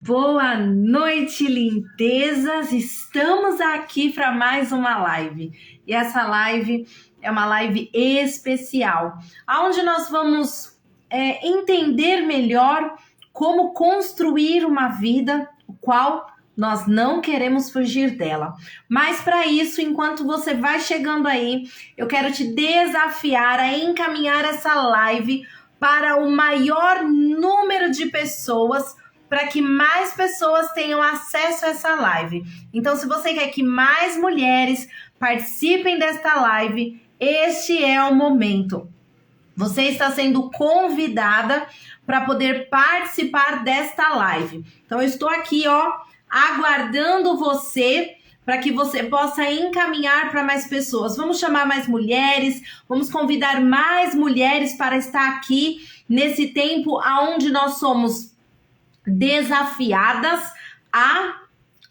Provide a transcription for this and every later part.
Boa noite, lindezas! Estamos aqui para mais uma live. E essa live é uma live especial, onde nós vamos entender melhor como construir uma vida, o qual nós não queremos fugir dela. Mas para isso, enquanto você vai chegando aí, eu quero te desafiar a encaminhar essa live para o maior número de pessoas, para que mais pessoas tenham acesso a essa live. Então, se você quer que mais mulheres participem desta live, este é o momento. Você está sendo convidada para poder participar desta live. Então, eu estou aqui, aguardando você para que você possa encaminhar para mais pessoas. Vamos chamar mais mulheres, vamos convidar mais mulheres para estar aqui nesse tempo onde nós somos desafiadas a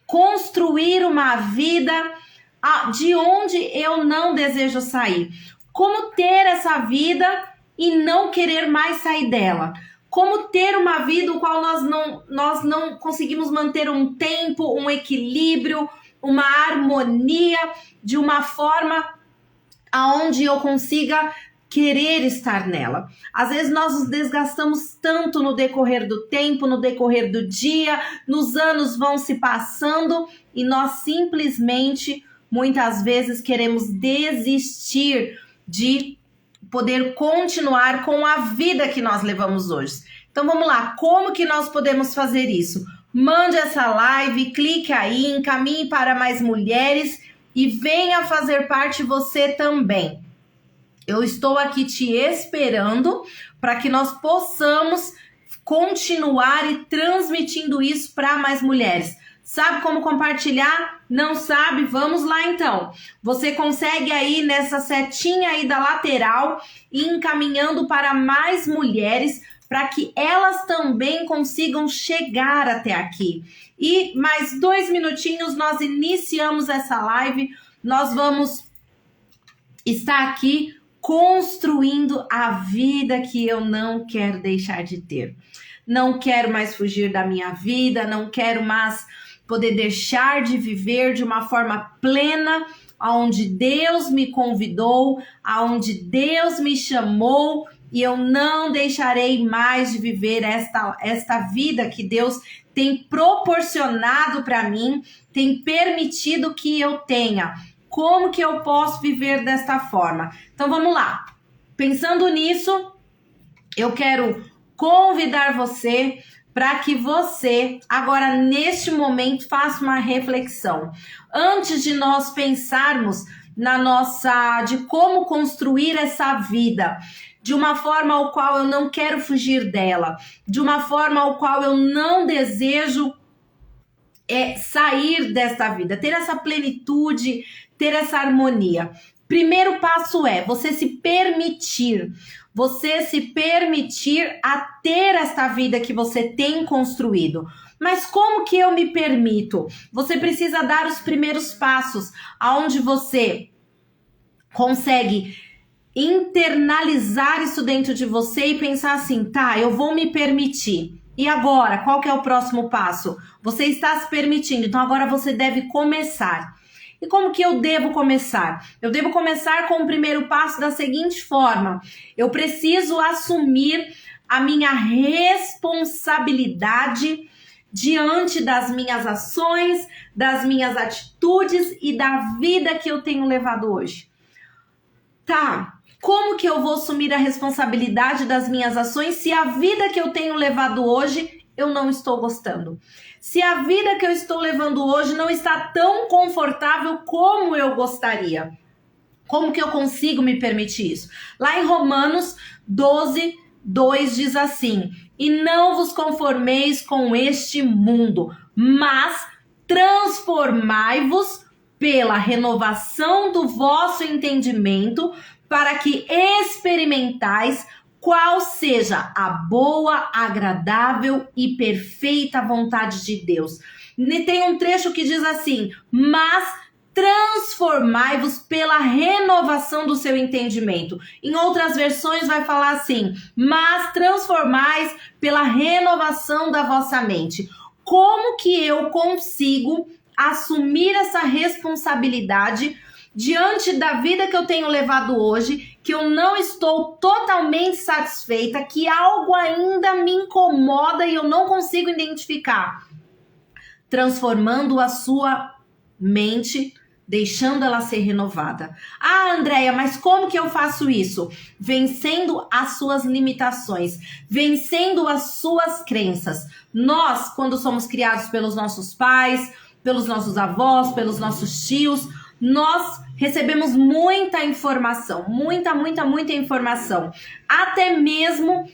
construir uma vida de onde eu não desejo sair. Como ter essa vida e não querer mais sair dela? Como ter uma vida no qual nós não conseguimos manter um tempo, um equilíbrio, uma harmonia, de uma forma aonde eu consiga querer estar nela. Às vezes nós nos desgastamos tanto no decorrer do tempo, no decorrer do dia, nos anos vão se passando e nós simplesmente, muitas vezes, queremos desistir de poder continuar com a vida que nós levamos hoje. Então vamos lá, como que nós podemos fazer isso? Mande essa live, clique aí, encaminhe para mais mulheres e venha fazer parte você também. Eu estou aqui te esperando para que nós possamos continuar e transmitindo isso para mais mulheres. Sabe como compartilhar? Não sabe? Vamos lá então. Você consegue aí nessa setinha aí da lateral ir encaminhando para mais mulheres para que elas também consigam chegar até aqui. E mais 2 minutinhos nós iniciamos essa live. Nós vamos estar aqui construindo a vida que eu não quero deixar de ter. Não quero mais fugir da minha vida, não quero mais poder deixar de viver de uma forma plena, aonde Deus me convidou, aonde Deus me chamou, e eu não deixarei mais de viver esta vida que Deus tem proporcionado para mim, tem permitido que eu tenha. Como que eu posso viver desta forma? Então vamos lá. Pensando nisso, eu quero convidar você para que você, agora neste momento, faça uma reflexão. Antes de nós pensarmos de como construir essa vida, de uma forma ao qual eu não quero fugir dela, de uma forma ao qual eu não desejo sair desta vida, ter essa plenitude, ter essa harmonia. Primeiro passo é você se permitir a ter esta vida que você tem construído. Mas como que eu me permito? Você precisa dar os primeiros passos, aonde você consegue internalizar isso dentro de você e pensar assim, tá, eu vou me permitir. E agora, qual que é o próximo passo? Você está se permitindo, então agora você deve começar. E como que eu devo começar? Eu devo começar com o primeiro passo da seguinte forma: eu preciso assumir a minha responsabilidade diante das minhas ações, das minhas atitudes e da vida que eu tenho levado hoje. Tá, como que eu vou assumir a responsabilidade das minhas ações se a vida que eu tenho levado hoje eu não estou gostando? Se a vida que eu estou levando hoje não está tão confortável como eu gostaria? Como que eu consigo me permitir isso? Lá em Romanos 12, 2 diz assim: e não vos conformeis com este mundo, mas transformai-vos pela renovação do vosso entendimento, para que experimentais qual seja a boa, agradável e perfeita vontade de Deus. E tem um trecho que diz assim: mas transformai-vos pela renovação do seu entendimento. Em outras versões vai falar assim: mas transformais pela renovação da vossa mente. como que eu consigo assumir essa responsabilidade diante da vida que eu tenho levado hoje, que eu não estou totalmente satisfeita, que algo ainda me incomoda e eu não consigo identificar. Transformando a sua mente, deixando ela ser renovada. Ah, Andréia, mas como que eu faço isso? Vencendo as suas limitações, vencendo as suas crenças. Nós, quando somos criados pelos nossos pais, pelos nossos avós, pelos nossos tios, nós recebemos muita informação, muita informação. Até mesmo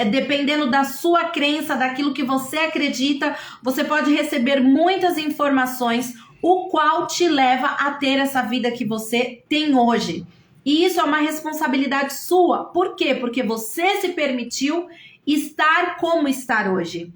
dependendo da sua crença, daquilo que você acredita, você pode receber muitas informações, o qual te leva a ter essa vida que você tem hoje. E isso é uma responsabilidade sua. Por quê? Porque você se permitiu estar como estar hoje.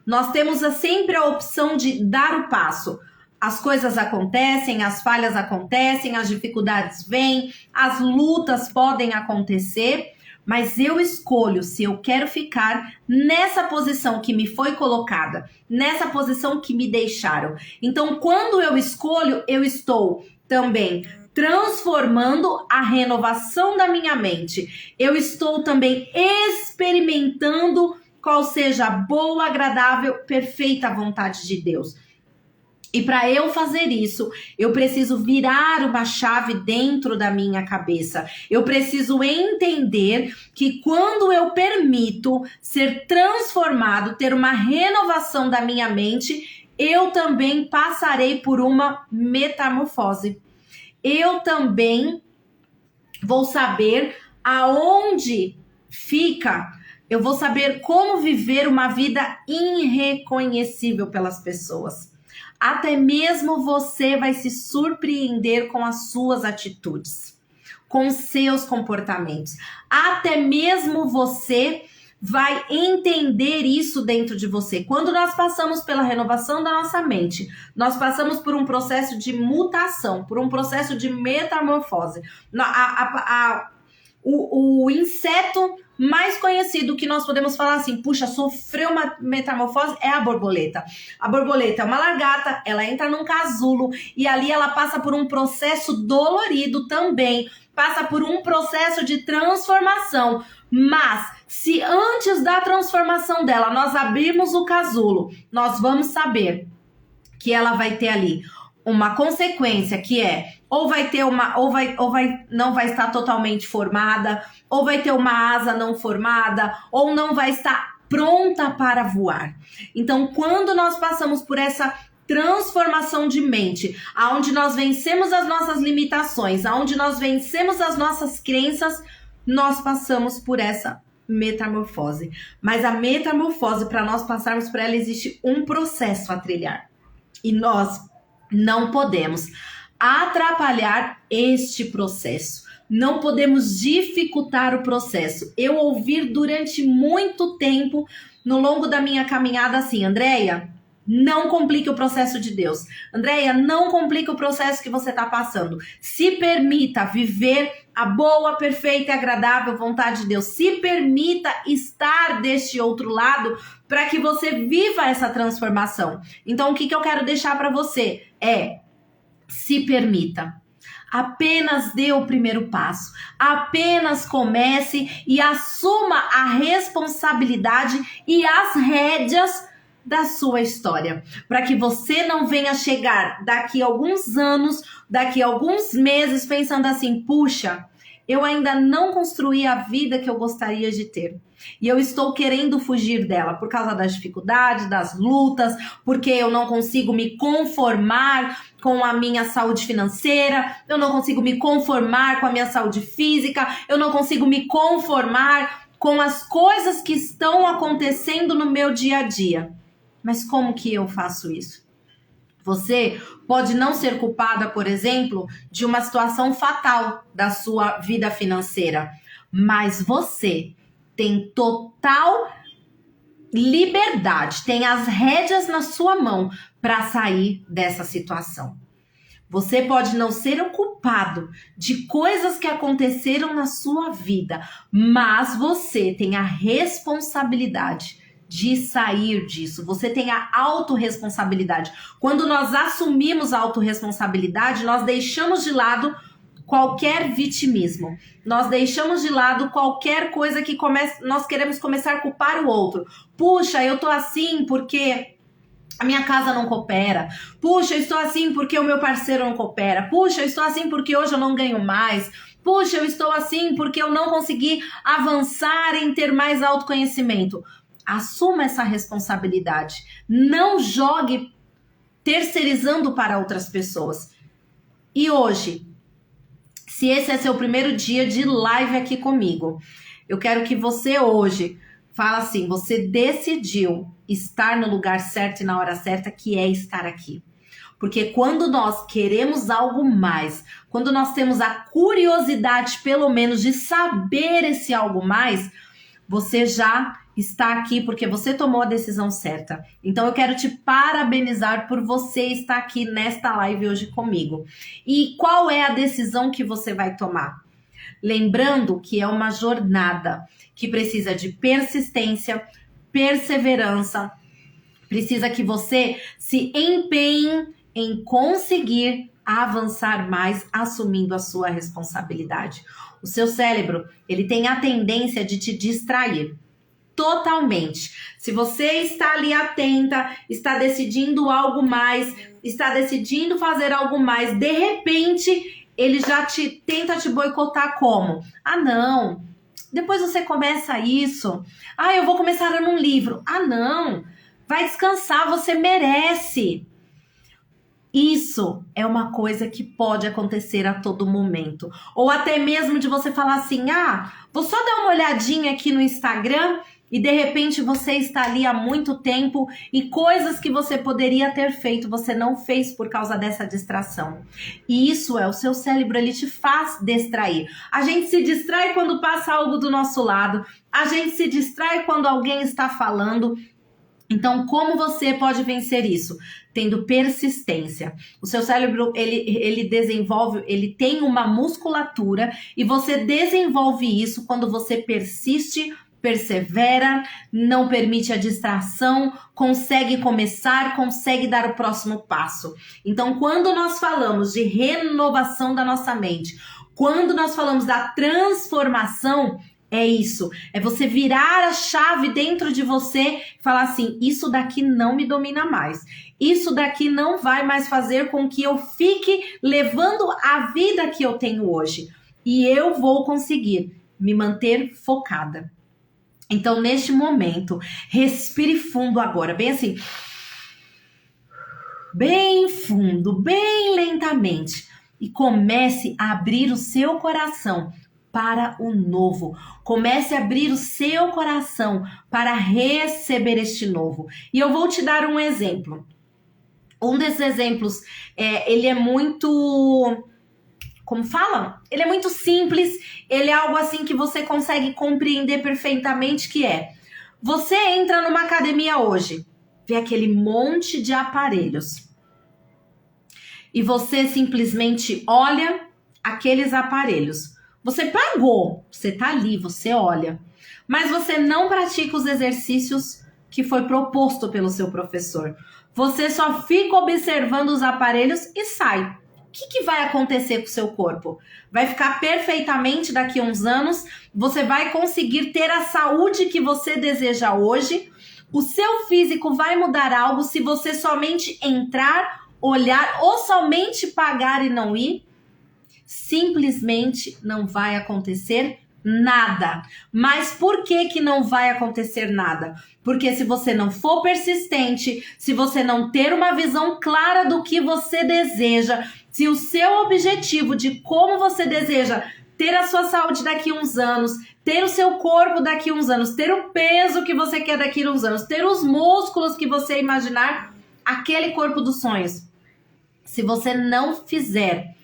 Nós temos sempre a opção de dar o passo. As coisas acontecem, as falhas acontecem, as dificuldades vêm, as lutas podem acontecer, mas eu escolho se eu quero ficar nessa posição que me foi colocada, nessa posição que me deixaram. Então, quando eu escolho, eu estou também transformando a renovação da minha mente. Eu estou também experimentando qual seja a boa, agradável, perfeita vontade de Deus. E para eu fazer isso, eu preciso virar uma chave dentro da minha cabeça. Eu preciso entender que quando eu permito ser transformado, ter uma renovação da minha mente, eu também passarei por uma metamorfose. Eu também vou saber aonde fica, eu vou saber como viver uma vida irreconhecível pelas pessoas. Até mesmo você vai se surpreender com as suas atitudes, com os seus comportamentos. Até mesmo você vai entender isso dentro de você. Quando nós passamos pela renovação da nossa mente, nós passamos por um processo de mutação, por um processo de metamorfose. O inseto mais conhecido que nós podemos falar assim, puxa, sofreu uma metamorfose, é a borboleta. A borboleta é uma lagarta, ela entra num casulo e ali ela passa por um processo dolorido também, passa por um processo de transformação. Mas se antes da transformação dela nós abrirmos o casulo, nós vamos saber que ela vai ter ali uma consequência, que é ou vai ter uma, não vai estar totalmente formada, ou vai ter uma asa não formada, ou não vai estar pronta para voar. Então, quando nós passamos por essa transformação de mente, aonde nós vencemos as nossas limitações, aonde nós vencemos as nossas crenças, nós passamos por essa metamorfose. Mas a metamorfose, para nós passarmos por ela, existe um processo a trilhar. E nós não podemos atrapalhar este processo. Não podemos dificultar o processo. Eu ouvi durante muito tempo, no longo da minha caminhada, assim, Andréia, não complique o processo de Deus. Andréia, não complique o processo que você está passando. Se permita viver a boa, perfeita e agradável vontade de Deus. Se permita estar deste outro lado para que você viva essa transformação. Então, o que eu quero deixar para você é: se permita. Apenas dê o primeiro passo. Apenas comece e assuma a responsabilidade e as rédeas da sua história, para que você não venha chegar daqui a alguns anos, daqui a alguns meses pensando assim, puxa, eu ainda não construí a vida que eu gostaria de ter. E eu estou querendo fugir dela por causa das dificuldades, das lutas, porque eu não consigo me conformar com a minha saúde financeira, eu não consigo me conformar com a minha saúde física, eu não consigo me conformar com as coisas que estão acontecendo no meu dia a dia. Mas como que eu faço isso? Você pode não ser culpada, por exemplo, de uma situação fatal da sua vida financeira, mas você tem total liberdade, tem as rédeas na sua mão para sair dessa situação. Você pode não ser o culpado de coisas que aconteceram na sua vida, mas você tem a responsabilidade de sair disso. Você tem a autorresponsabilidade. Quando nós assumimos a autorresponsabilidade, nós deixamos de lado qualquer vitimismo. Nós deixamos de lado qualquer coisa que nós queremos começar a culpar o outro. Puxa, eu tô assim porque a minha casa não coopera. Puxa, eu estou assim porque o meu parceiro não coopera. Puxa, eu estou assim porque hoje eu não ganho mais. Puxa, eu estou assim porque eu não consegui avançar em ter mais autoconhecimento. Assuma essa responsabilidade. Não jogue terceirizando para outras pessoas. E hoje, se esse é seu primeiro dia de live aqui comigo, eu quero que você hoje fala assim, você decidiu estar no lugar certo e na hora certa, que é estar aqui. Porque quando nós queremos algo mais, quando nós temos a curiosidade, pelo menos, de saber esse algo mais, você já está aqui porque você tomou a decisão certa. Então eu quero te parabenizar por você estar aqui nesta live hoje comigo. E qual é a decisão que você vai tomar? Lembrando que é uma jornada que precisa de persistência, perseverança, precisa que você se empenhe em conseguir avançar mais, assumindo a sua responsabilidade. O seu cérebro, ele tem a tendência de te distrair totalmente. Se você está ali atenta, está decidindo algo mais, está decidindo fazer algo mais, de repente, ele já tenta te boicotar como? Ah, não, depois você começa isso. Ah, eu vou começar lendo um livro. Ah, não, vai descansar, você merece. Isso é uma coisa que pode acontecer a todo momento. Ou até mesmo de você falar assim, vou só dar uma olhadinha aqui no Instagram e de repente você está ali há muito tempo e coisas que você poderia ter feito, você não fez por causa dessa distração. E isso é o seu cérebro, ele te faz distrair. A gente se distrai quando passa algo do nosso lado, a gente se distrai quando alguém está falando. Então, como você pode vencer isso? Tendo persistência. O seu cérebro, ele desenvolve, ele tem uma musculatura e você desenvolve isso quando você persiste, persevera, não permite a distração, consegue começar, consegue dar o próximo passo. Então, quando nós falamos de renovação da nossa mente, quando nós falamos da transformação, é isso, é você virar a chave dentro de você e falar assim, isso daqui não me domina mais. Isso daqui não vai mais fazer com que eu fique levando a vida que eu tenho hoje. E eu vou conseguir me manter focada. Então, neste momento, respire fundo agora, bem assim, bem fundo, bem lentamente. E comece a abrir o seu coração para o novo. Comece a abrir o seu coração para receber este novo. E eu vou te dar um exemplo. Um desses exemplos, ele é muito... Como fala? Ele é muito simples, ele é algo assim que você consegue compreender perfeitamente, que é... Você entra numa academia hoje, vê aquele monte de aparelhos. E você simplesmente olha aqueles aparelhos. Você pagou, você tá ali, você olha. Mas você não pratica os exercícios que foi proposto pelo seu professor. Você só fica observando os aparelhos e sai. O que vai acontecer com o seu corpo? Vai ficar perfeitamente daqui a uns anos, você vai conseguir ter a saúde que você deseja hoje, o seu físico vai mudar algo se você somente entrar, olhar ou somente pagar e não ir? Simplesmente não vai acontecer nada. Mas por que não vai acontecer nada? Porque se você não for persistente, se você não ter uma visão clara do que você deseja, se o seu objetivo de como você deseja ter a sua saúde daqui a uns anos, ter o seu corpo daqui a uns anos, ter o peso que você quer daqui a uns anos, ter os músculos que você imaginar, aquele corpo dos sonhos. Se você não fizer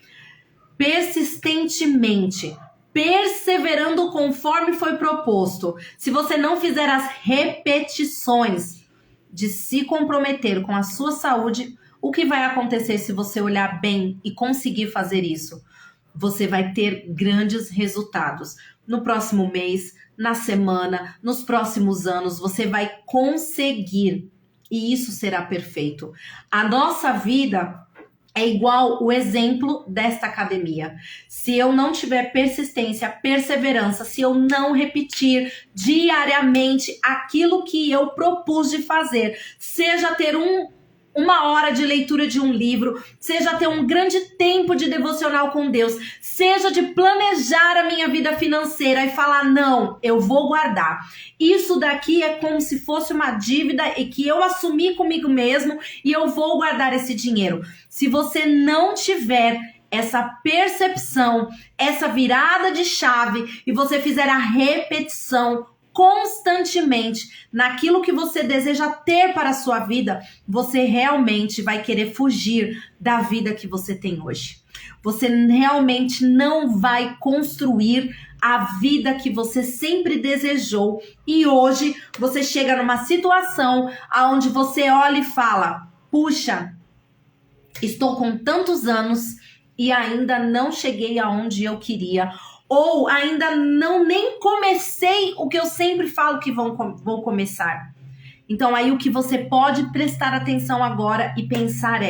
persistentemente, perseverando conforme foi proposto, se você não fizer as repetições de se comprometer com a sua saúde, o que vai acontecer se você olhar bem e conseguir fazer isso? Você vai ter grandes resultados no próximo mês, na semana, nos próximos anos, você vai conseguir. E isso será perfeito. A nossa vida é igual o exemplo desta academia. Se eu não tiver persistência, perseverança, se eu não repetir diariamente aquilo que eu propus de fazer, seja ter uma hora de leitura de um livro, seja ter um grande tempo de devocional com Deus, seja de planejar a minha vida financeira e falar, não, eu vou guardar. Isso daqui é como se fosse uma dívida e que eu assumi comigo mesmo e eu vou guardar esse dinheiro. Se você não tiver essa percepção, essa virada de chave e você fizer a repetição constantemente naquilo que você deseja ter para a sua vida, você realmente vai querer fugir da vida que você tem hoje. Você realmente não vai construir a vida que você sempre desejou e hoje você chega numa situação onde você olha e fala, puxa, estou com tantos anos e ainda não cheguei aonde eu queria, ou ainda não nem comecei o que eu sempre falo que vou começar. Então aí o que você pode prestar atenção agora e pensar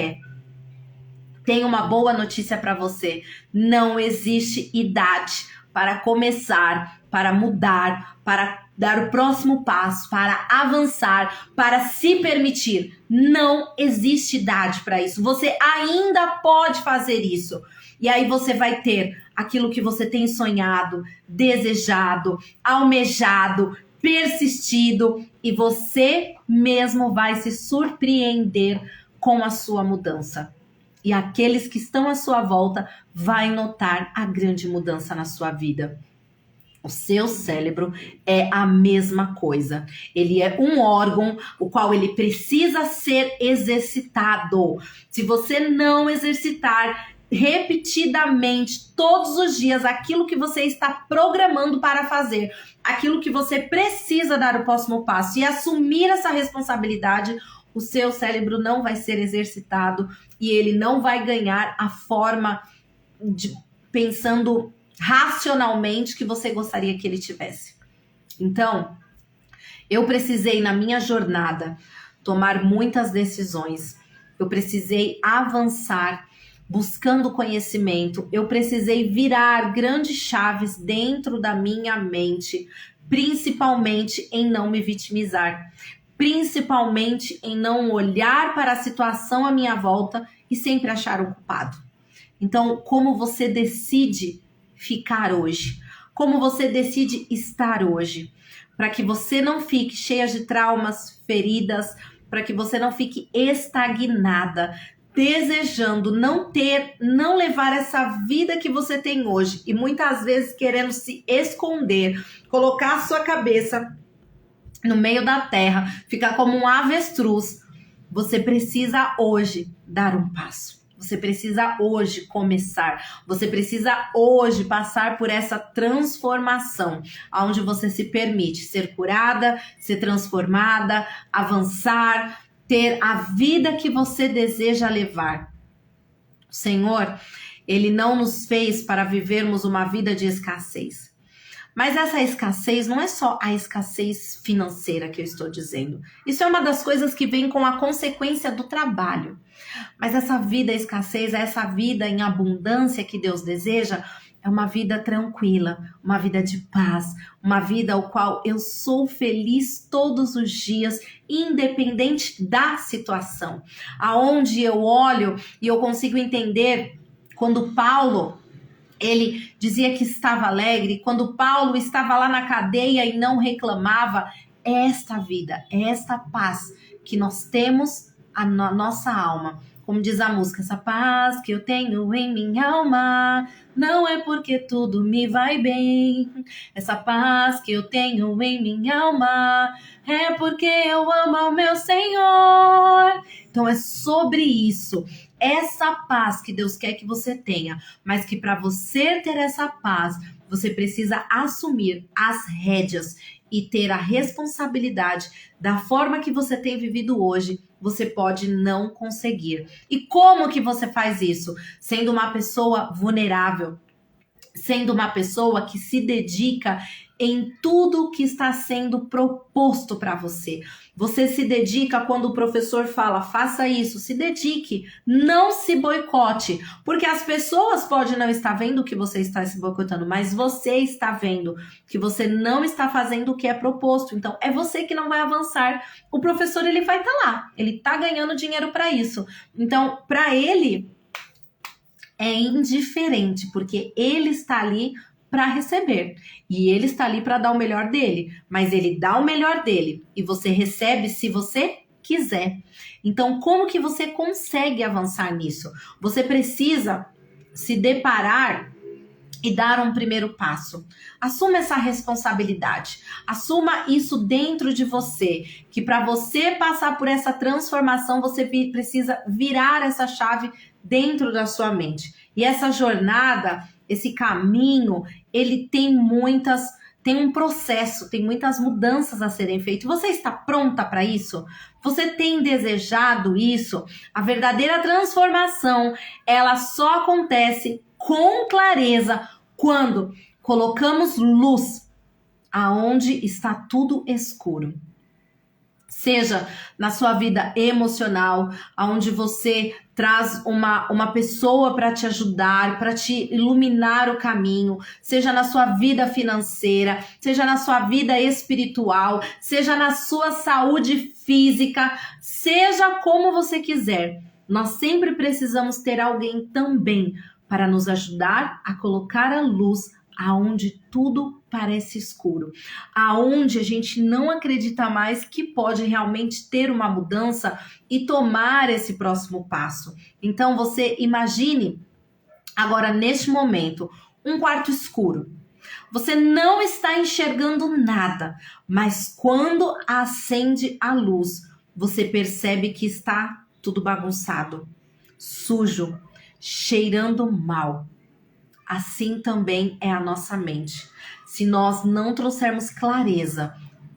tem uma boa notícia para você. Não existe idade para começar, para mudar, para dar o próximo passo, para avançar, para se permitir. Não existe idade para isso. Você ainda pode fazer isso. E aí você vai ter aquilo que você tem sonhado, desejado, almejado, persistido, e você mesmo vai se surpreender com a sua mudança. E aqueles que estão à sua volta vai notar a grande mudança na sua vida. O seu cérebro é a mesma coisa. Ele é um órgão o qual ele precisa ser exercitado. Se você não exercitar repetidamente, todos os dias, aquilo que você está programando para fazer, aquilo que você precisa dar o próximo passo e assumir essa responsabilidade, o seu cérebro não vai ser exercitado e ele não vai ganhar a forma de pensando racionalmente que você gostaria que ele tivesse. Então, eu precisei na minha jornada tomar muitas decisões. Eu precisei avançar buscando conhecimento. Eu precisei virar grandes chaves dentro da minha mente, principalmente em não me vitimizar, principalmente em não olhar para a situação à minha volta e sempre achar um culpado. Então, como você decide ficar hoje? Como você decide estar hoje? Para que você não fique cheia de traumas, feridas, para que você não fique estagnada, desejando não levar essa vida que você tem hoje e muitas vezes querendo se esconder, colocar a sua cabeça no meio da terra, ficar como um avestruz. Você precisa hoje dar um passo. Você precisa hoje começar. Você precisa hoje passar por essa transformação, onde você se permite ser curada, ser transformada, avançar, ter a vida que você deseja levar. O Senhor, Ele não nos fez para vivermos uma vida de escassez. Mas essa escassez não é só a escassez financeira que eu estou dizendo. Isso é uma das coisas que vem com a consequência do trabalho. Mas essa vida escassez, essa vida em abundância que Deus deseja, é uma vida tranquila, uma vida de paz, uma vida ao qual eu sou feliz todos os dias, independente da situação. Aonde eu olho e eu consigo entender quando Paulo, ele dizia que estava alegre, quando Paulo estava lá na cadeia e não reclamava, é esta vida, é esta paz que nós temos na nossa alma. Como diz a música, essa paz que eu tenho em minha alma, não é porque tudo me vai bem. Essa paz que eu tenho em minha alma, é porque eu amo ao meu Senhor. Então é sobre isso. Essa paz que Deus quer que você tenha, mas que para você ter essa paz, você precisa assumir as rédeas e ter a responsabilidade da forma que você tem vivido hoje. Você pode não conseguir. E como que você faz isso? Sendo uma pessoa vulnerável, sendo uma pessoa que se dedica em tudo que está sendo proposto para você. Você se dedica quando o professor fala, faça isso, se dedique, não se boicote, porque as pessoas podem não estar vendo que você está se boicotando, mas você está vendo que você não está fazendo o que é proposto, então é você que não vai avançar. O professor, ele vai estar lá, ele está ganhando dinheiro para isso, então para ele é indiferente, porque ele está ali para receber. E ele está ali para dar o melhor dele. Mas ele dá o melhor dele. E você recebe se você quiser. Então, como que você consegue avançar nisso? Você precisa se deparar e dar um primeiro passo. Assuma essa responsabilidade. Assuma isso dentro de você. Que para você passar por essa transformação, você precisa virar essa chave dentro da sua mente. E essa jornada, esse caminho, ele tem um processo, tem muitas mudanças a serem feitas. Você está pronta para isso? Você tem desejado isso? A verdadeira transformação, ela só acontece com clareza quando colocamos luz aonde está tudo escuro. Seja na sua vida emocional, onde você traz uma pessoa para te ajudar, para te iluminar o caminho, seja na sua vida financeira, seja na sua vida espiritual, seja na sua saúde física, seja como você quiser. Nós sempre precisamos ter alguém também para nos ajudar a colocar a luz aonde tudo parece escuro, aonde a gente não acredita mais que pode realmente ter uma mudança e tomar esse próximo passo. Então você imagine agora neste momento um quarto escuro. Você não está enxergando nada, mas quando acende a luz, você percebe que está tudo bagunçado, sujo, cheirando mal. Assim também é a nossa mente. Se nós não trouxermos clareza,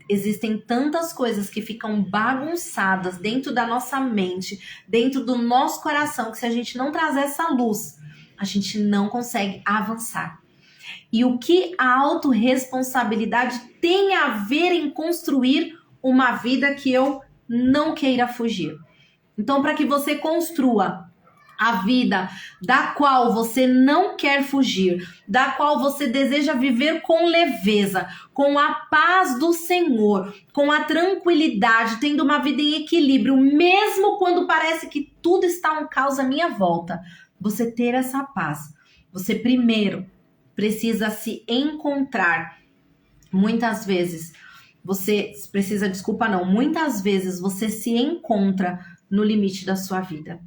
existem tantas coisas que ficam bagunçadas dentro da nossa mente, dentro do nosso coração, que se a gente não trazer essa luz, a gente não consegue avançar. E o que a autorresponsabilidade tem a ver em construir uma vida que eu não queira fugir? Então, para que você construa a vida da qual você não quer fugir, da qual você deseja viver com leveza, com a paz do Senhor, com a tranquilidade, tendo uma vida em equilíbrio, mesmo quando parece que tudo está um caos à minha volta, você ter essa paz. Você primeiro precisa se encontrar. Muitas vezes muitas vezes você se encontra no limite da sua vida.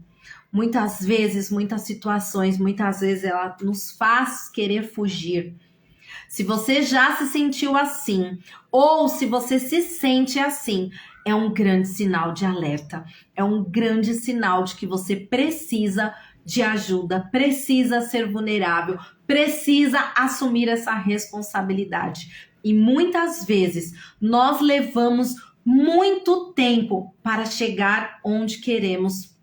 Muitas vezes, muitas situações, muitas vezes ela nos faz querer fugir. Se você já se sentiu assim, ou se você se sente assim, é um grande sinal de alerta. É um grande sinal de que você precisa de ajuda, precisa ser vulnerável, precisa assumir essa responsabilidade. E muitas vezes nós levamos muito tempo para chegar onde queremos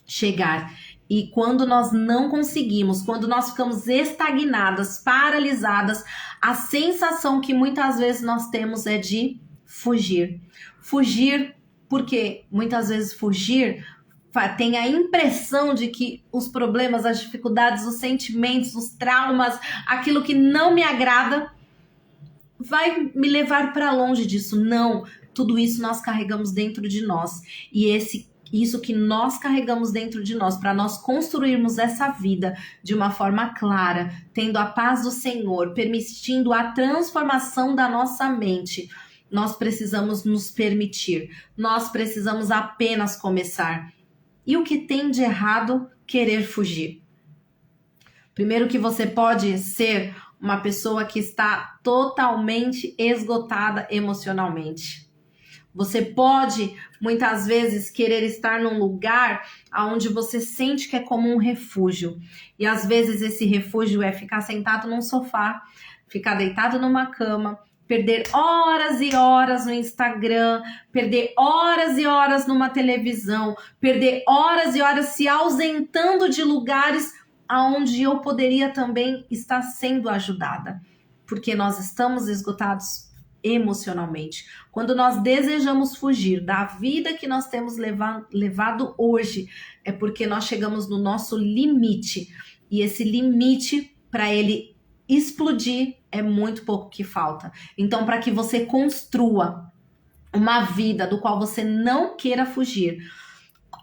chegar. E quando nós não conseguimos, quando nós ficamos estagnadas, paralisadas, a sensação que muitas vezes nós temos é de fugir. Fugir, porque muitas vezes fugir tem a impressão de que os problemas, as dificuldades, os sentimentos, os traumas, aquilo que não me agrada, vai me levar para longe disso. Não, tudo isso nós carregamos dentro de nós. E isso que nós carregamos dentro de nós, para nós construirmos essa vida de uma forma clara, tendo a paz do Senhor, permitindo a transformação da nossa mente, nós precisamos nos permitir, nós precisamos apenas começar. E o que tem de errado querer fugir? Primeiro, que você pode ser uma pessoa que está totalmente esgotada emocionalmente. Você pode, muitas vezes, querer estar num lugar onde você sente que é como um refúgio. E às vezes esse refúgio é ficar sentado num sofá, ficar deitado numa cama, perder horas e horas no Instagram, perder horas e horas numa televisão, perder horas e horas se ausentando de lugares onde eu poderia também estar sendo ajudada. porque nós estamos esgotados emocionalmente. Quando nós desejamos fugir da vida que nós temos levado hoje, é porque nós chegamos no nosso limite. E esse limite, para ele explodir, é muito pouco que falta. Então, para que você construa uma vida do qual você não queira fugir,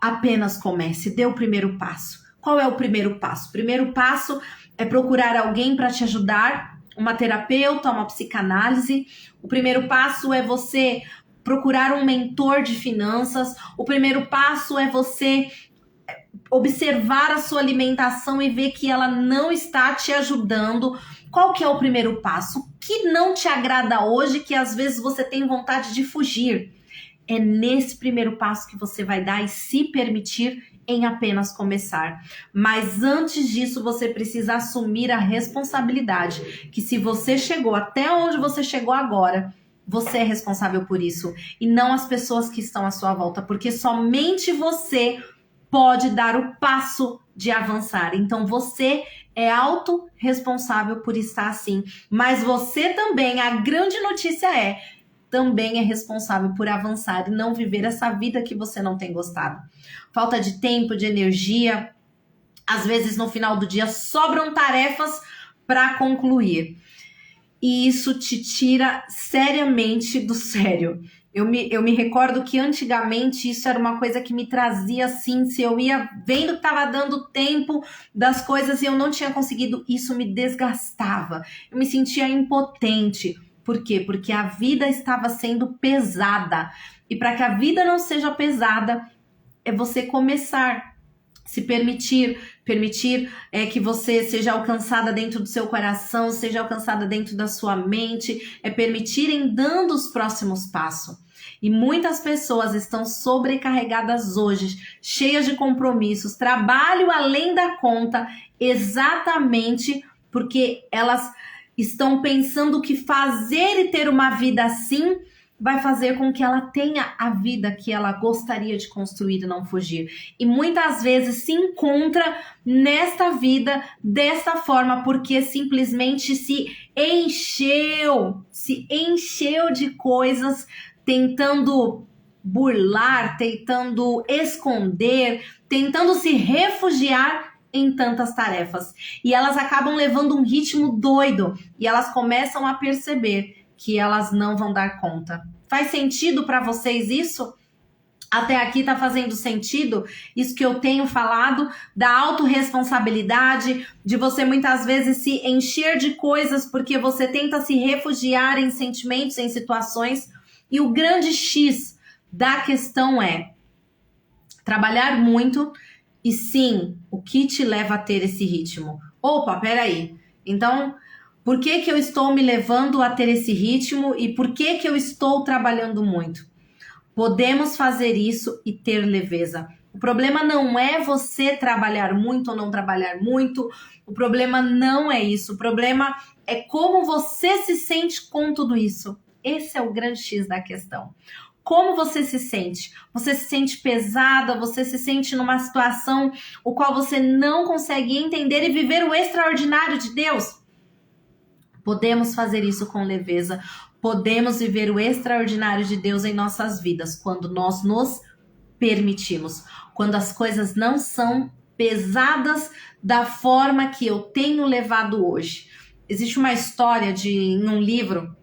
apenas comece, dê o primeiro passo. Qual é o primeiro passo? O primeiro passo é procurar alguém para te ajudar, uma terapeuta, uma psicanálise. O primeiro passo é você procurar um mentor de finanças. O primeiro passo é você observar a sua alimentação e ver que ela não está te ajudando. Qual que é o primeiro passo? O que não te agrada hoje, que às vezes você tem vontade de fugir? É nesse primeiro passo que você vai dar e se permitir em apenas começar. Mas antes disso, você precisa assumir a responsabilidade, que se você chegou até onde você chegou agora, você é responsável por isso e não as pessoas que estão à sua volta, porque somente você pode dar o passo de avançar. Então você é autorresponsável por estar assim, mas você também, a grande notícia também é responsável por avançar e não viver essa vida que você não tem gostado. Falta de tempo, de energia, às vezes no final do dia sobram tarefas para concluir. E isso te tira seriamente do sério. Eu me recordo que antigamente isso era uma coisa que me trazia assim, se eu ia vendo que estava dando tempo das coisas e eu não tinha conseguido, isso me desgastava. Eu me sentia impotente. Por quê? Porque a vida estava sendo pesada. E para que a vida não seja pesada, é você começar, se permitir que você seja alcançada dentro do seu coração, seja alcançada dentro da sua mente, é permitirem dando os próximos passos. E muitas pessoas estão sobrecarregadas hoje, cheias de compromissos, trabalho além da conta, exatamente porque elas estão pensando que fazer e ter uma vida assim vai fazer com que ela tenha a vida que ela gostaria de construir e não fugir. E muitas vezes se encontra nesta vida desta forma porque simplesmente se encheu de coisas, tentando burlar, tentando esconder, tentando se refugiar em tantas tarefas. E elas acabam levando um ritmo doido e elas começam a perceber que elas não vão dar conta. Faz sentido para vocês isso? Até aqui tá fazendo sentido? Isso que eu tenho falado da autorresponsabilidade, de você muitas vezes se encher de coisas porque você tenta se refugiar em sentimentos, em situações. E o grande X da questão é trabalhar muito e sim, o que te leva a ter esse ritmo? Opa, peraí. Então, por que eu estou me levando a ter esse ritmo e por que eu estou trabalhando muito? Podemos fazer isso e ter leveza. O problema não é você trabalhar muito ou não trabalhar muito. O problema não é isso. O problema é como você se sente com tudo isso. Esse é o grande X da questão. Como você se sente? Você se sente pesada? Você se sente numa situação o qual você não consegue entender e viver o extraordinário de Deus? Podemos fazer isso com leveza. Podemos viver o extraordinário de Deus em nossas vidas quando nós nos permitimos. Quando as coisas não são pesadas da forma que eu tenho levado hoje. Existe uma história em um livro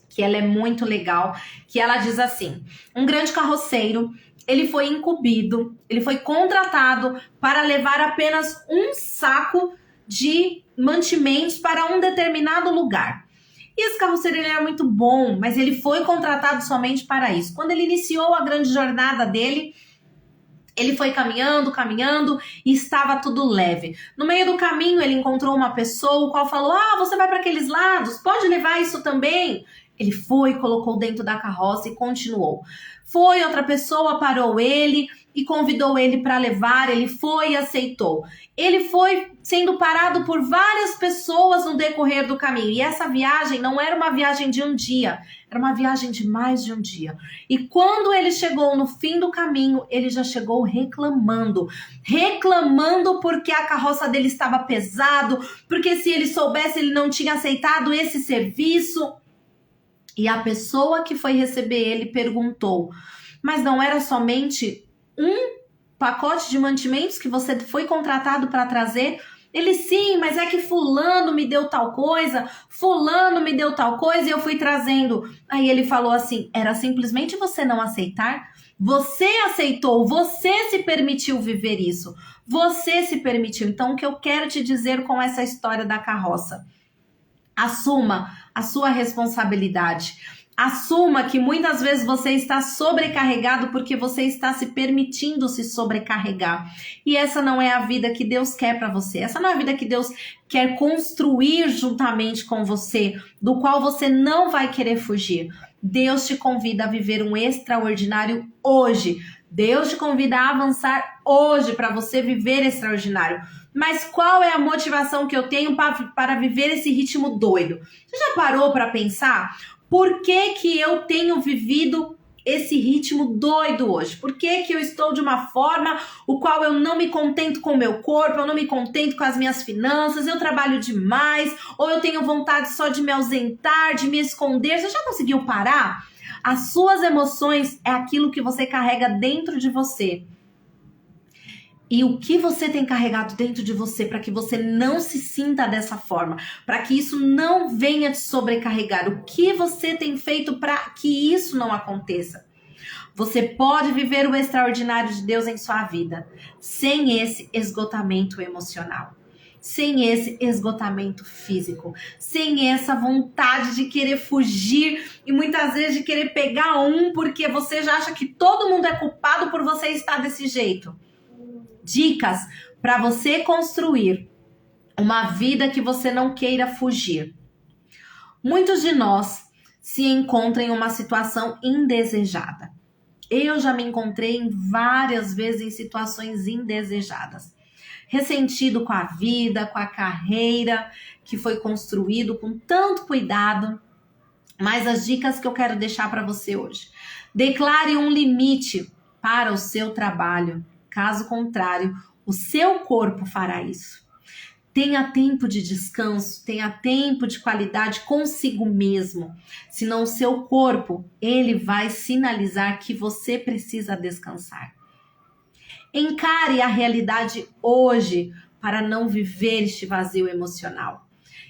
que ela é muito legal, que ela diz assim: um grande carroceiro, ele foi incumbido, ele foi contratado para levar apenas um saco de mantimentos para um determinado lugar. E esse carroceiro ele era muito bom, mas ele foi contratado somente para isso. Quando ele iniciou a grande jornada dele, ele foi caminhando e estava tudo leve. No meio do caminho ele encontrou uma pessoa, o qual falou: você vai para aqueles lados, pode levar isso também? Ele foi, colocou dentro da carroça e continuou. Foi outra pessoa, parou ele e convidou ele para levar, ele foi e aceitou. Ele foi sendo parado por várias pessoas no decorrer do caminho. E essa viagem não era uma viagem de um dia, era uma viagem de mais de um dia. E quando ele chegou no fim do caminho, ele já chegou reclamando porque a carroça dele estava pesado, porque se ele soubesse, ele não tinha aceitado esse serviço. E a pessoa que foi receber ele perguntou: mas não era somente um pacote de mantimentos que você foi contratado para trazer? Ele: sim, mas é que fulano me deu tal coisa, e eu fui trazendo. Aí ele falou assim: era simplesmente você não aceitar? Você aceitou, você se permitiu viver isso, você se permitiu. Então o que eu quero te dizer com essa história da carroça: assuma a sua responsabilidade. Assuma que muitas vezes você está sobrecarregado porque você está se permitindo se sobrecarregar. E essa não é a vida que Deus quer para você. Essa não é a vida que Deus quer construir juntamente com você, do qual você não vai querer fugir. Deus te convida a viver um extraordinário hoje. Deus te convida a avançar hoje para você viver extraordinário. Mas qual é a motivação que eu tenho para viver esse ritmo doido? Você já parou para pensar? Por que eu tenho vivido esse ritmo doido hoje? Por que eu estou de uma forma o qual eu não me contento com o meu corpo, eu não me contento com as minhas finanças, eu trabalho demais, ou eu tenho vontade só de me ausentar, de me esconder? Você já conseguiu parar? As suas emoções é aquilo que você carrega dentro de você. E o que você tem carregado dentro de você para que você não se sinta dessa forma, para que isso não venha te sobrecarregar? O que você tem feito para que isso não aconteça? Você pode viver o extraordinário de Deus em sua vida sem esse esgotamento emocional, sem esse esgotamento físico, sem essa vontade de querer fugir e muitas vezes de querer pegar porque você já acha que todo mundo é culpado por você estar desse jeito. Dicas para você construir uma vida que você não queira fugir. Muitos de nós se encontram em uma situação indesejada. Eu já me encontrei várias vezes em situações indesejadas. Ressentido com a vida, com a carreira que foi construído com tanto cuidado. Mas as dicas que eu quero deixar para você hoje: declare um limite para o seu trabalho. Caso contrário, o seu corpo fará isso. Tenha tempo de descanso, tenha tempo de qualidade consigo mesmo. Senão o seu corpo, ele vai sinalizar que você precisa descansar. Encare a realidade hoje para não viver este vazio emocional.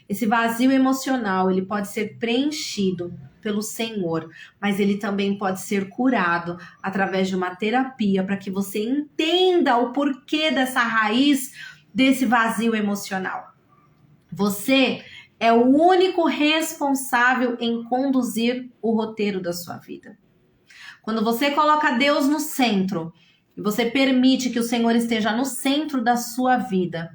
Esse vazio emocional, ele pode ser preenchido pelo Senhor, mas ele também pode ser curado através de uma terapia para que você entenda o porquê dessa raiz desse vazio emocional. Você é o único responsável em conduzir o roteiro da sua vida. Quando você coloca Deus no centro e você permite que o Senhor esteja no centro da sua vida,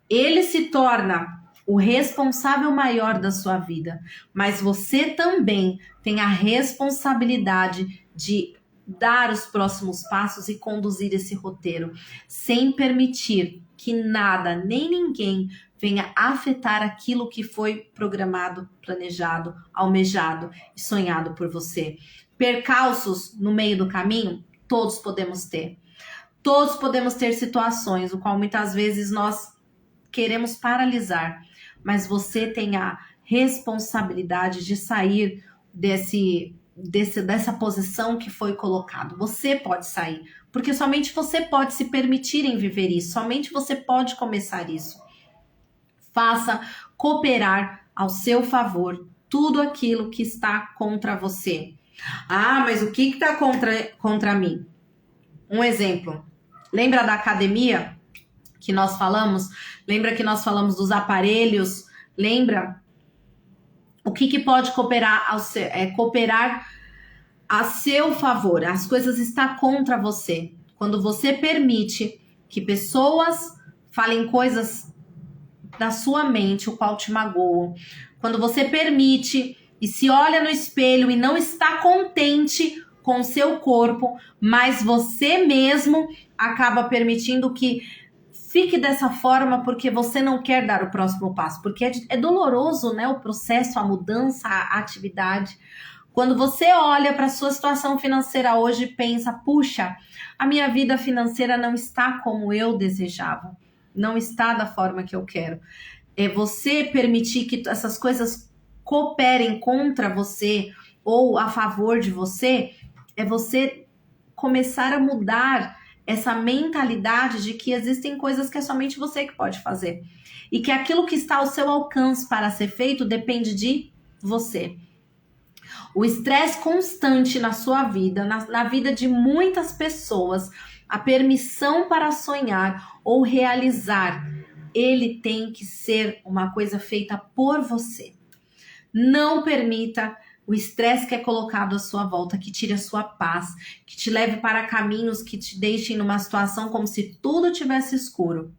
ele se torna o responsável maior da sua vida, mas você também tem a responsabilidade de dar os próximos passos e conduzir esse roteiro, sem permitir que nada, nem ninguém venha afetar aquilo que foi programado, planejado, almejado e sonhado por você. Percalços no meio do caminho, todos podemos ter. Todos podemos ter situações, o qual muitas vezes nós queremos paralisar, mas você tem a responsabilidade de sair dessa posição que foi colocado. Você pode sair, porque somente você pode se permitir em viver isso, somente você pode começar isso. Faça cooperar ao seu favor tudo aquilo que está contra você. Ah, mas o que está contra mim? Um exemplo. Lembra da academia que nós falamos? Lembra que nós falamos dos aparelhos? Lembra? O que pode cooperar cooperar a seu favor? As coisas estão contra você. Quando você permite que pessoas falem coisas da sua mente, o qual te magoam. Quando você permite e se olha no espelho e não está contente com o seu corpo, mas você mesmo acaba permitindo que fique dessa forma porque você não quer dar o próximo passo, porque é doloroso, né, o processo, a mudança, a atividade. Quando você olha para a sua situação financeira hoje e pensa, puxa, a minha vida financeira não está como eu desejava, não está da forma que eu quero. É você permitir que essas coisas cooperem contra você ou a favor de você, é você começar a mudar essa mentalidade de que existem coisas que é somente você que pode fazer. E que aquilo que está ao seu alcance para ser feito depende de você. O estresse constante na sua vida, na vida de muitas pessoas, a permissão para sonhar ou realizar, ele tem que ser uma coisa feita por você. Não permita o estresse que é colocado à sua volta, que tire a sua paz, que te leve para caminhos que te deixem numa situação como se tudo tivesse escuro.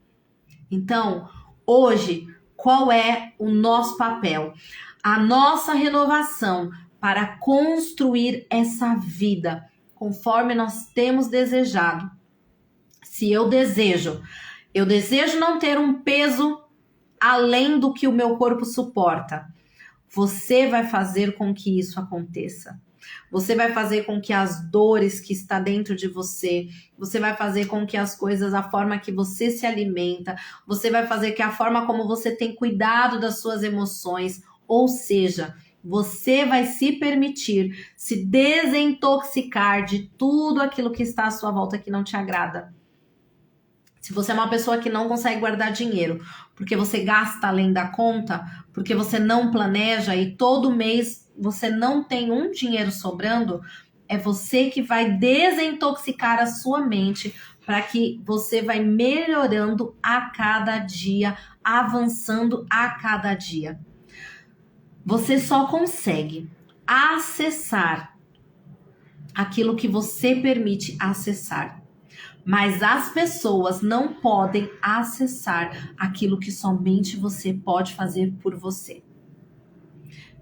Então, hoje, qual é o nosso papel? A nossa renovação para construir essa vida conforme nós temos desejado. Se eu desejo não ter um peso além do que o meu corpo suporta. Você vai fazer com que isso aconteça. Você vai fazer com que as dores que está dentro de você, você vai fazer com que as coisas, a forma que você se alimenta, você vai fazer que a forma como você tem cuidado das suas emoções, ou seja, você vai se permitir se desintoxicar de tudo aquilo que está à sua volta que não te agrada. Se você é uma pessoa que não consegue guardar dinheiro, porque você gasta além da conta, porque você não planeja e todo mês você não tem um dinheiro sobrando, é você que vai desintoxicar a sua mente para que você vai melhorando a cada dia, avançando a cada dia. Você só consegue acessar aquilo que você permite acessar. Mas as pessoas não podem acessar aquilo que somente você pode fazer por você.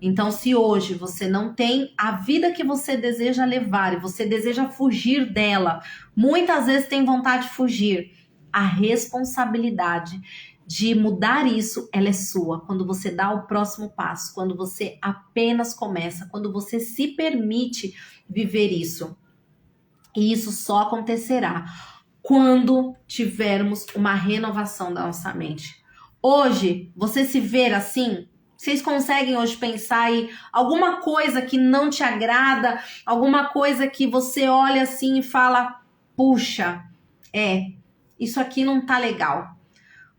Então, se hoje você não tem a vida que você deseja levar e você deseja fugir dela, muitas vezes tem vontade de fugir, a responsabilidade de mudar isso, ela é sua. Quando você dá o próximo passo, quando você apenas começa, quando você se permite viver isso. E isso só acontecerá quando tivermos uma renovação da nossa mente. Hoje, você se ver assim? Vocês conseguem hoje pensar em alguma coisa que não te agrada? Alguma coisa que você olha assim e fala, puxa, isso aqui não tá legal.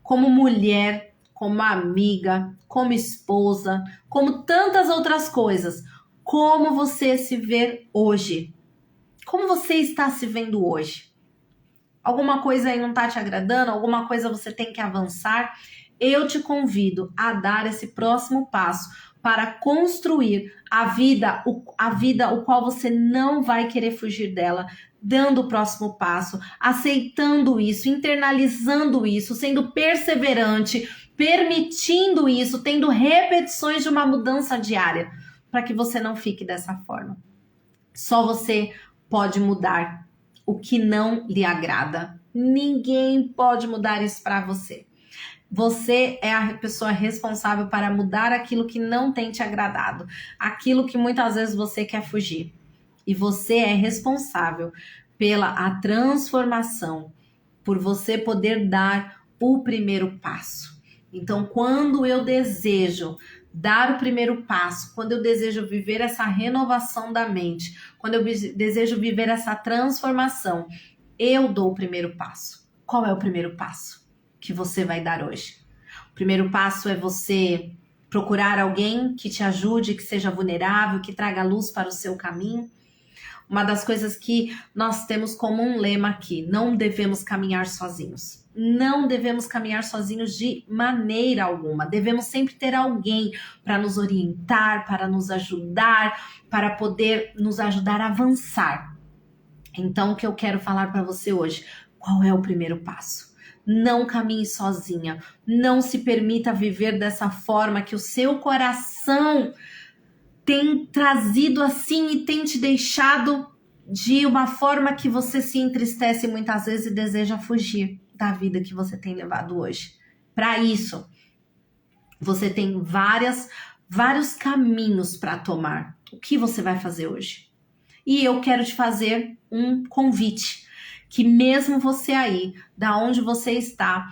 Como mulher, como amiga, como esposa, como tantas outras coisas. Como você se vê hoje? Como você está se vendo hoje? Alguma coisa aí não está te agradando? Alguma coisa você tem que avançar? Eu te convido a dar esse próximo passo para construir a vida o qual você não vai querer fugir dela, dando o próximo passo, aceitando isso, internalizando isso, sendo perseverante, permitindo isso, tendo repetições de uma mudança diária, para que você não fique dessa forma. Só você pode mudar o que não lhe agrada. Ninguém pode mudar isso para você. Você é a pessoa responsável para mudar aquilo que não tem te agradado, aquilo que muitas vezes você quer fugir. E você é responsável pela transformação, por você poder dar o primeiro passo. Então, quando eu desejo dar o primeiro passo, quando eu desejo viver essa renovação da mente, quando eu desejo viver essa transformação, eu dou o primeiro passo. Qual é o primeiro passo que você vai dar hoje? O primeiro passo é você procurar alguém que te ajude, que seja vulnerável, que traga luz para o seu caminho. Uma das coisas que nós temos como um lema aqui, não devemos caminhar sozinhos. Não devemos caminhar sozinhos de maneira alguma. Devemos sempre ter alguém para nos orientar, para nos ajudar, para poder nos ajudar a avançar. Então, o que eu quero falar para você hoje? Qual é o primeiro passo? Não caminhe sozinha. Não se permita viver dessa forma que o seu coração tem trazido assim e tem te deixado de uma forma que você se entristece muitas vezes e deseja fugir da vida que você tem levado hoje. Para isso, você tem vários caminhos para tomar. O que você vai fazer hoje? E eu quero te fazer um convite, que mesmo você aí, da onde você está,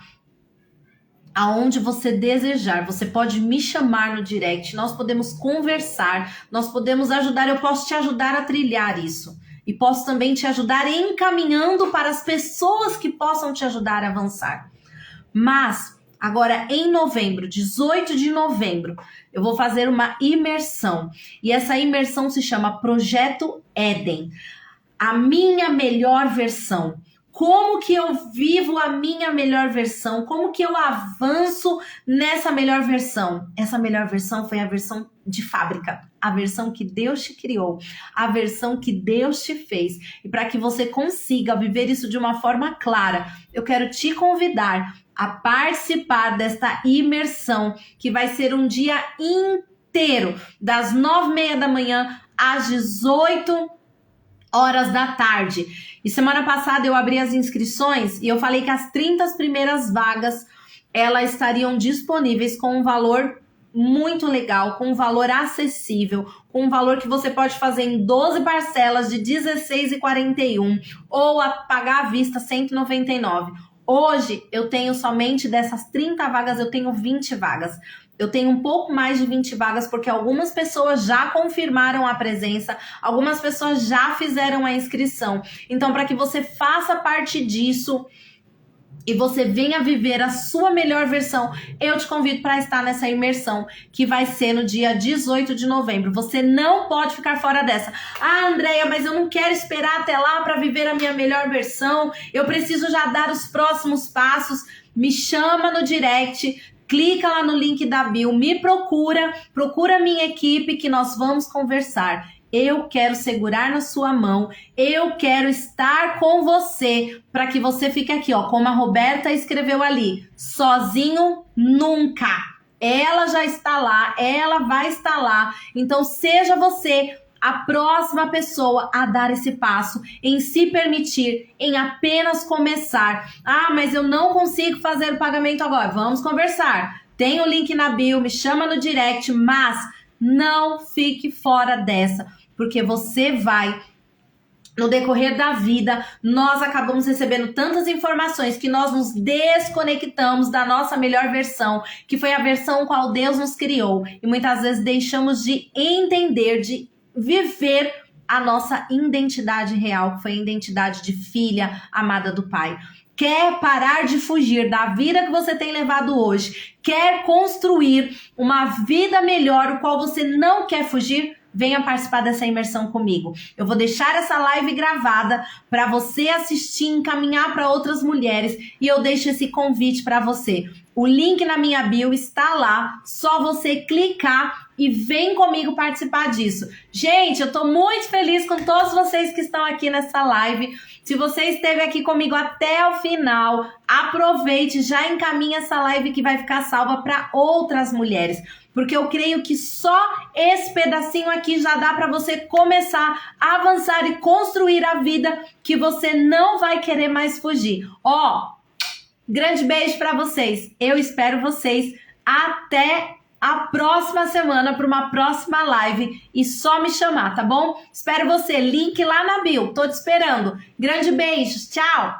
aonde você desejar, você pode me chamar no direct, nós podemos conversar, nós podemos ajudar, eu posso te ajudar a trilhar isso. E posso também te ajudar encaminhando para as pessoas que possam te ajudar a avançar. Mas, agora em novembro, 18 de novembro, eu vou fazer uma imersão. E essa imersão se chama Projeto Éden. A minha melhor versão. Como que eu vivo a minha melhor versão? Como que eu avanço nessa melhor versão? Essa melhor versão foi a versão de fábrica, a versão que Deus te criou, a versão que Deus te fez. E para que você consiga viver isso de uma forma clara, eu quero te convidar a participar desta imersão, que vai ser um dia inteiro, das 9h30 da manhã às 18 horas da tarde. E semana passada eu abri as inscrições e eu falei que as 30 primeiras vagas, elas estariam disponíveis com um valor muito legal, com um valor acessível, com um valor que você pode fazer em 12 parcelas de R$16,41 ou a pagar à vista R$199. Hoje eu tenho somente dessas 30 vagas, eu tenho 20 vagas. Eu tenho um pouco mais de 20 vagas porque algumas pessoas já confirmaram a presença, algumas pessoas já fizeram a inscrição. Então, para que você faça parte disso e você venha viver a sua melhor versão, eu te convido para estar nessa imersão que vai ser no dia 18 de novembro. Você não pode ficar fora dessa. Ah, Andréia, mas eu não quero esperar até lá para viver a minha melhor versão. Eu preciso já dar os próximos passos. Me chama no direct. Clica lá no link da bio, me procura a minha equipe que nós vamos conversar. Eu quero segurar na sua mão, eu quero estar com você para que você fique aqui, ó, como a Roberta escreveu ali, sozinho nunca. Ela já está lá, ela vai estar lá. Então seja você a próxima pessoa a dar esse passo, em se permitir, em apenas começar. Ah, mas eu não consigo fazer o pagamento agora. Vamos conversar. Tem o link na bio, me chama no direct, mas não fique fora dessa, porque você vai... No decorrer da vida, nós acabamos recebendo tantas informações que nós nos desconectamos da nossa melhor versão, que foi a versão qual Deus nos criou. E muitas vezes deixamos de entender, de viver a nossa identidade real, que foi a identidade de filha amada do Pai. Quer parar de fugir da vida que você tem levado hoje? Quer construir uma vida melhor, o qual você não quer fugir? Venha participar dessa imersão comigo. Eu vou deixar essa live gravada para você assistir, encaminhar para outras mulheres, e eu deixo esse convite para você. O link na minha bio está lá, só você clicar e vem comigo participar disso. Gente, eu tô muito feliz com todos vocês que estão aqui nessa live. Se você esteve aqui comigo até o final, aproveite, já encaminha essa live que vai ficar salva para outras mulheres. Porque eu creio que só esse pedacinho aqui já dá para você começar a avançar e construir a vida que você não vai querer mais fugir. Ó, grande beijo para vocês. Eu espero vocês até a próxima semana para uma próxima live e só me chamar, tá bom? Espero você. Link lá na bio. Tô te esperando. Grande beijo. Tchau.